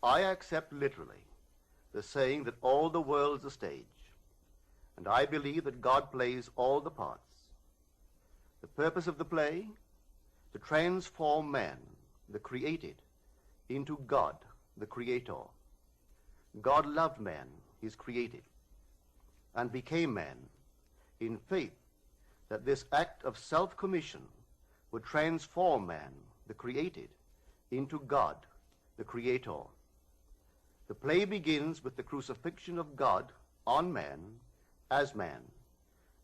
I accept literally the saying that all the world's a stage, and I believe that God plays all the parts. The purpose of the play? To transform man, the created, into God, the creator. God loved man, his created, and became man in faith that this act of self-commission would transform man, the created, into God, the creator. The play begins with the crucifixion of God on man as man,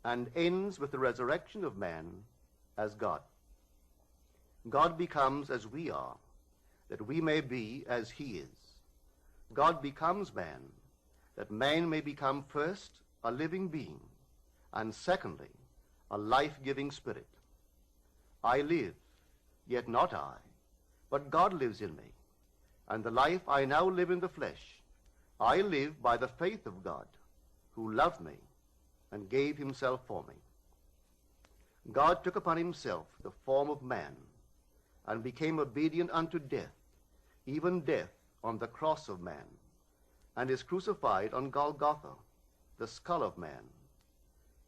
and ends with the resurrection of man as God. God becomes as we are, that we may be as he is. God becomes man, that man may become first a living being, and secondly, a life-giving spirit. I live, yet not I, but God lives in me, and the life I now live in the flesh, I live by the faith of God, who loved me and gave himself for me. God took upon himself the form of man, and became obedient unto death, even death on the cross of man, and is crucified on Golgotha, the skull of man.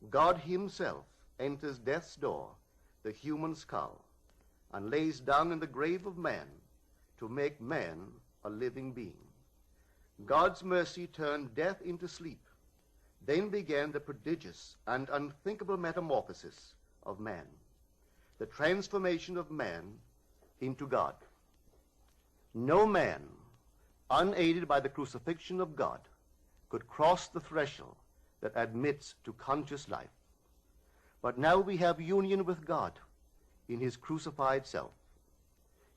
God himself enters death's door, the human skull, and lays down in the grave of man to make man a living being. God's mercy turned death into sleep. Then began the prodigious and unthinkable metamorphosis of man, the transformation of man into God. No man, unaided by the crucifixion of God, could cross the threshold that admits to conscious life. But now we have union with God in his crucified self.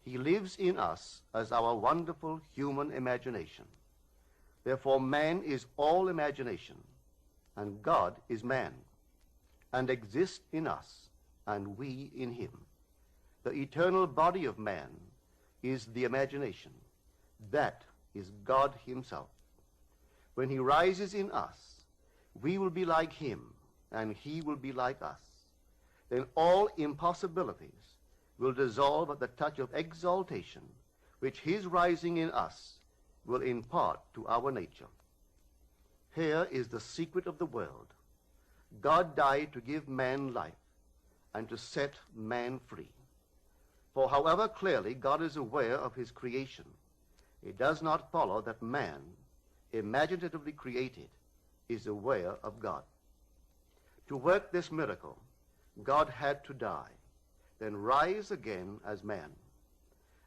He lives in us as our wonderful human imagination. Therefore, man is all imagination, and God is man, and exists in us, and we in him. The eternal body of man is the imagination. That is God himself. When he rises in us, we will be like him, and he will be like us. Then all impossibilities will dissolve at the touch of exaltation, which his rising in us will impart to our nature. Here is the secret of the world. God died to give man life and to set man free. For however clearly God is aware of his creation, it does not follow that man, imaginatively created, is aware of God. To work this miracle, God had to die, then rise again as man.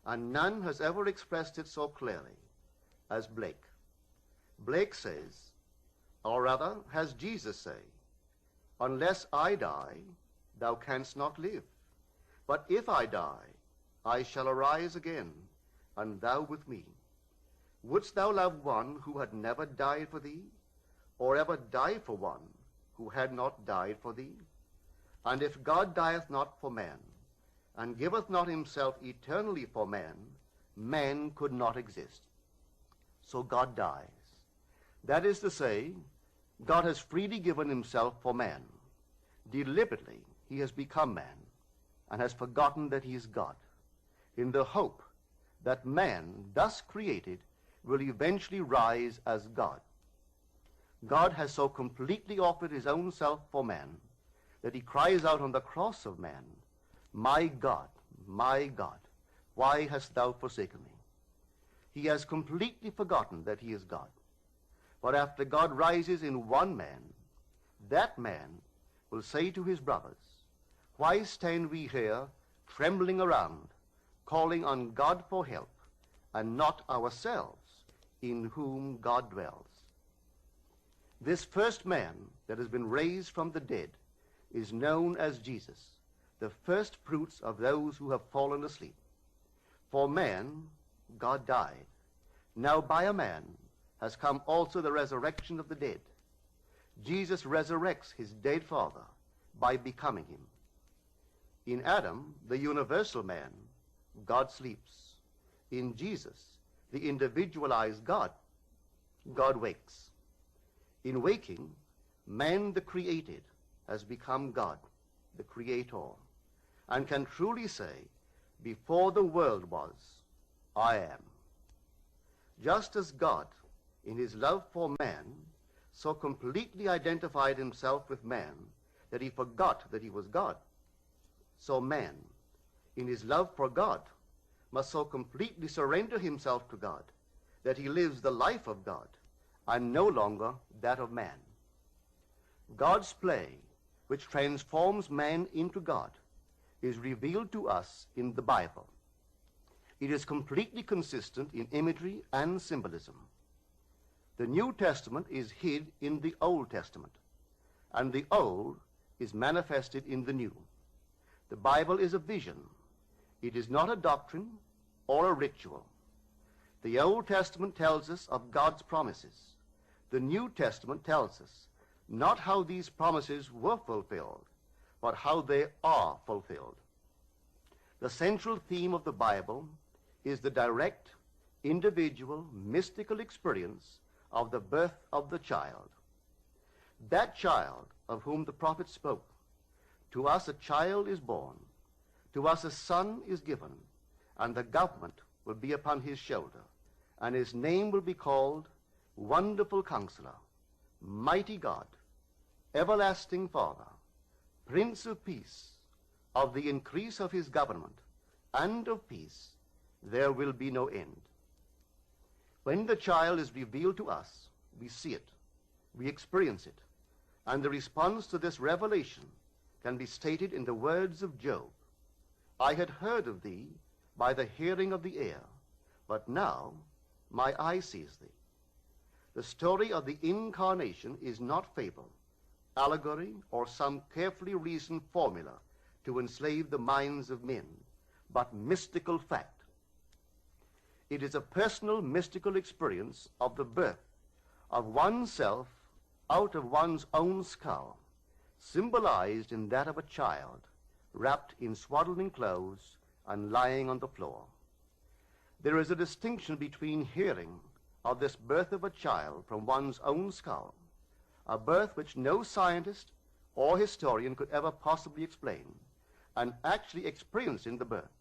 And none has ever expressed it so clearly as Blake. Blake says, or rather has Jesus say, "Unless I die, thou canst not live. But if I die, I shall arise again, and thou with me. Wouldst thou love one who had never died for thee, or ever die for one who had not died for thee? And if God dieth not for man, and giveth not himself eternally for man, man could not exist." So God dies. That is to say, God has freely given himself for man. Deliberately, he has become man, and has forgotten that he is God, in the hope that man, thus created, will eventually rise as God. God has so completely offered his own self for man that he cries out on the cross of man, my God, why hast thou forsaken me?" He has completely forgotten that he is God. But after God rises in one man, that man will say to his brothers, "Why stand we here trembling around, calling on God for help, and not ourselves, in whom God dwells?" This first man that has been raised from the dead is known as Jesus, the first fruits of those who have fallen asleep. For man, God died. Now by a man has come also the resurrection of the dead. Jesus resurrects his dead father by becoming him. In Adam, the universal man, God sleeps. In Jesus, the individualized God, God wakes. In waking, man the created has become God, the creator, and can truly say, "Before the world was, I am." just as God, in his love for man, so completely identified himself with man that he forgot that he was God, so man, in his love for God, must so completely surrender himself to God that he lives the life of God and no longer that of man. God's play, which transforms man into God, is revealed to us in the Bible. It is completely consistent in imagery and symbolism. The New Testament is hid in the Old Testament, and the Old is manifested in the New. The Bible is a vision. It is not a doctrine or a ritual. The Old Testament tells us of God's promises. The New Testament tells us not how these promises were fulfilled, but how they are fulfilled. The central theme of the Bible is the direct, individual, mystical experience of the birth of the child. That child of whom the prophet spoke. To us a child is born, to us a son is given, and the government will be upon his shoulder, and his name will be called Wonderful Counselor, Mighty God, Everlasting Father, Prince of Peace. Of the increase of his government and of peace there will be no end. When the child is revealed to us, we see it, we experience it, and the response to this revelation can be stated in the words of Job. I had heard of thee by the hearing of the ear, but now my eye sees thee. The story of the incarnation is not fable, allegory, or some carefully reasoned formula to enslave the minds of men, but mystical fact. It is a personal mystical experience of the birth of oneself out of one's own skull, symbolized in that of a child, wrapped in swaddling clothes and lying on the floor. There is a distinction between hearing of this birth of a child from one's own skull, a birth which no scientist or historian could ever possibly explain, and actually experiencing the birth,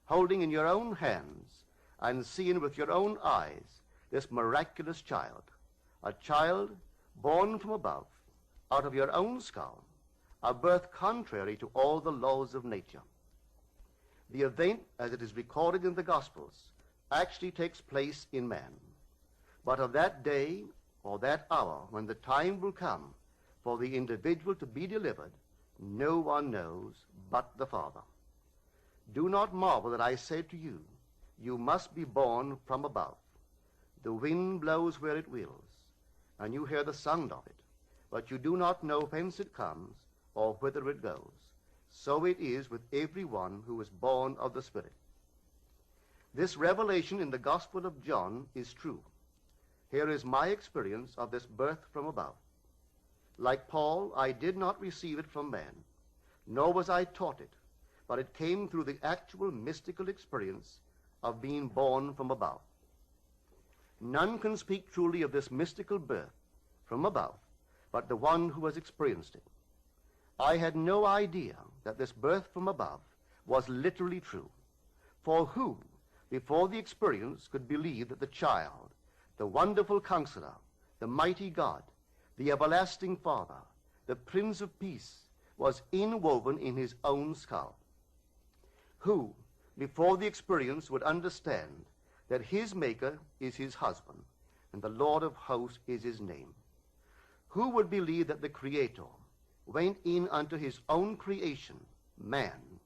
holding in your own hands and seeing with your own eyes this miraculous child, a child born from above, out of your own skull, a birth contrary to all the laws of nature. The event, as it is recorded in the Gospels, actually takes place in man. But of that day or that hour when the time will come for the individual to be delivered, no one knows but the Father. Do not marvel that I said to you, you must be born from above. The wind blows where it wills, and you hear the sound of it, but you do not know whence it comes or whither it goes. So it is with everyone who is born of the Spirit. This revelation in the Gospel of John is true. Here is my experience of this birth from above. Like Paul, I did not receive it from man, nor was I taught it, but it came through the actual mystical experience of being born from above. None can speak truly of this mystical birth from above but the one who has experienced it. I had no idea that this birth from above was literally true. For who, before the experience, could believe that the child, the Wonderful Counselor, the Mighty God, the Everlasting Father, the Prince of Peace, was inwoven in his own skull? Who, before the experience, would understand that his Maker is his husband, and the Lord of hosts is his name? Who would believe that the Creator went in unto his own creation, man,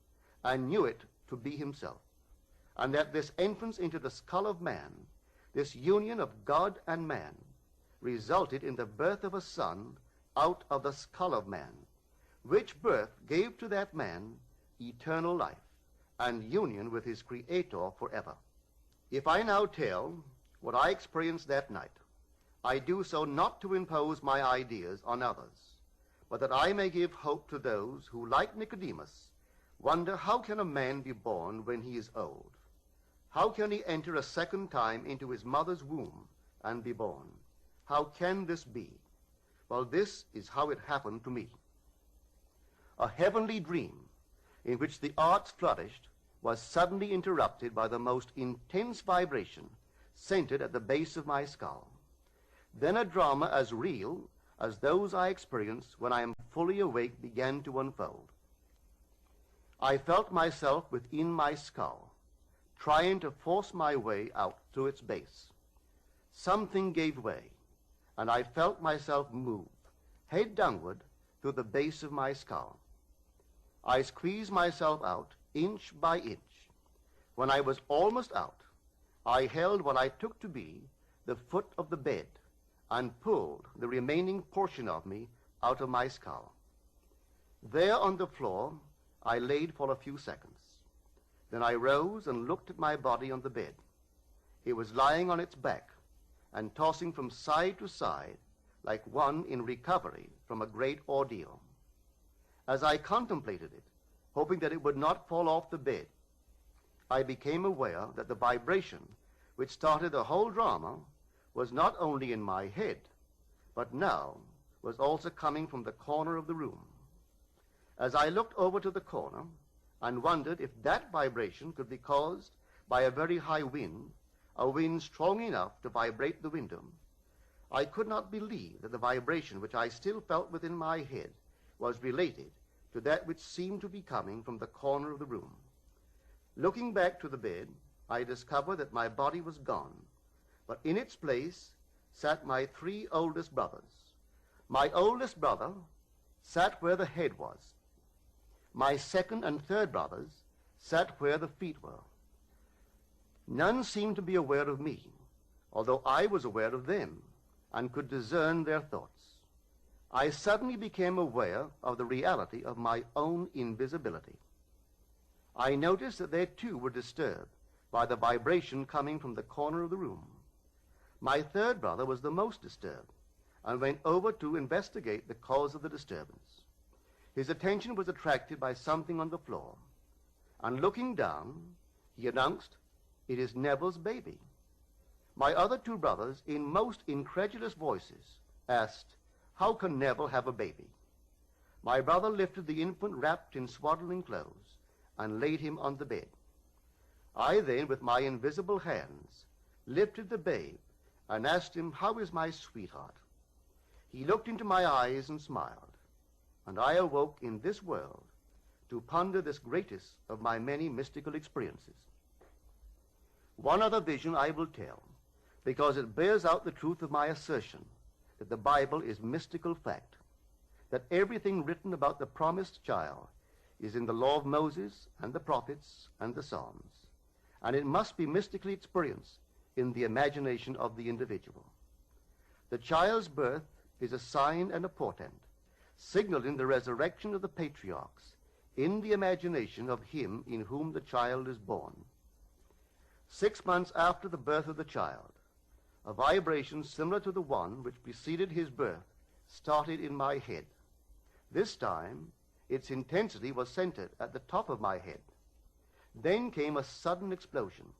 and knew it to be himself, and that this entrance into the skull of man, this union of God and man, resulted in the birth of a son out of the skull of man, which birth gave to that man eternal life and union with his Creator forever? If I now tell what I experienced that night, I do so not to impose my ideas on others, but that I may give hope to those who, like Nicodemus, wonder how can a man be born when he is old? How can he enter a second time into his mother's womb and be born? How can this be? Well, this is how it happened to me. A heavenly dream in which the arts flourished was suddenly interrupted by the most intense vibration, centered at the base of my skull. Then a drama as real as those I experience when I am fully awake began to unfold. I felt myself within my skull, trying to force my way out through its base. Something gave way, and I felt myself move, head downward, through the base of my skull. I squeezed myself out inch by inch. When I was almost out, I held what I took to be the foot of the bed and pulled the remaining portion of me out of my skull. There on the floor, I laid for a few seconds. Then I rose and looked at my body on the bed. It was lying on its back and tossing from side to side like one in recovery from a great ordeal. As I contemplated it, hoping that it would not fall off the bed, I became aware that the vibration which started the whole drama was not only in my head, but now was also coming from the corner of the room. As I looked over to the corner and wondered if that vibration could be caused by a very high wind, a wind strong enough to vibrate the window, I could not believe that the vibration which I still felt within my head was related to that which seemed to be coming from the corner of the room. Looking back to the bed, I discovered that my body was gone, but in its place sat my 3 oldest brothers. My oldest brother sat where the head was. My second and third brothers sat where the feet were. None seemed to be aware of me, although I was aware of them and could discern their thoughts. I suddenly became aware of the reality of my own invisibility. I noticed that they too were disturbed by the vibration coming from the corner of the room. My third brother was the most disturbed and went over to investigate the cause of the disturbance. His attention was attracted by something on the floor, and looking down, he announced, "It is Neville's baby." My other 2 brothers, in most incredulous voices, asked, "How can Neville have a baby?" My brother lifted the infant wrapped in swaddling clothes and laid him on the bed. I then, with my invisible hands, lifted the babe and asked him, "How is my sweetheart?" He looked into my eyes and smiled, and I awoke in this world to ponder this greatest of my many mystical experiences. One other vision I will tell, because it bears out the truth of my assertion that the Bible is mystical fact, that everything written about the promised child is in the law of Moses and the prophets and the Psalms, and it must be mystically experienced in the imagination of the individual. The child's birth is a sign and a portent, signaling the resurrection of the patriarchs in the imagination of him in whom the child is born. 6 months after the birth of the child, a vibration similar to the one which preceded his birth started in my head. This time, its intensity was centered at the top of my head. Then came a sudden explosion,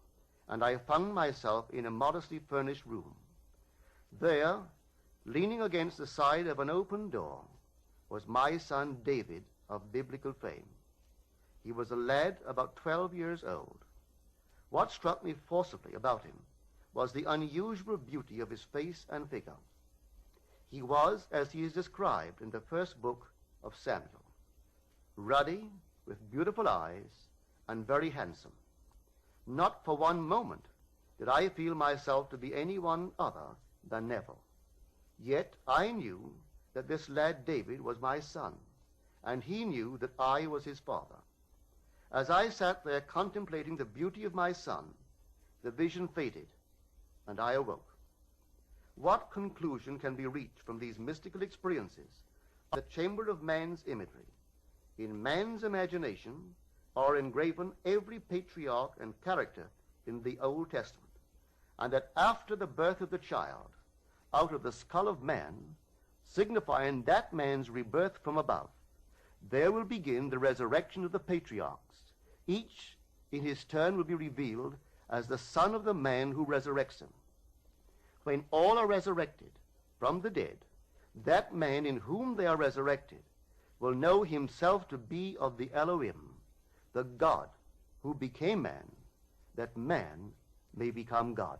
and I found myself in a modestly furnished room. There, leaning against the side of an open door, was my son David of biblical fame. He was a lad about 12 years old. What struck me forcibly about him was the unusual beauty of his face and figure. He was, as he is described in the first book of Samuel, ruddy, with beautiful eyes, and very handsome. Not for one moment did I feel myself to be anyone other than Neville. Yet I knew that this lad David was my son, and he knew that I was his father. As I sat there contemplating the beauty of my son, the vision faded, and I awoke. What conclusion can be reached from these mystical experiences? The chamber of man's imagery. In man's imagination are engraven every patriarch and character in the Old Testament, and that after the birth of the child, out of the skull of man, signifying that man's rebirth from above, there will begin the resurrection of the patriarchs. Each, in his turn, will be revealed as the son of the man who resurrects him. When all are resurrected from the dead, that man in whom they are resurrected will know himself to be of the Elohim, the God who became man, that man may become God.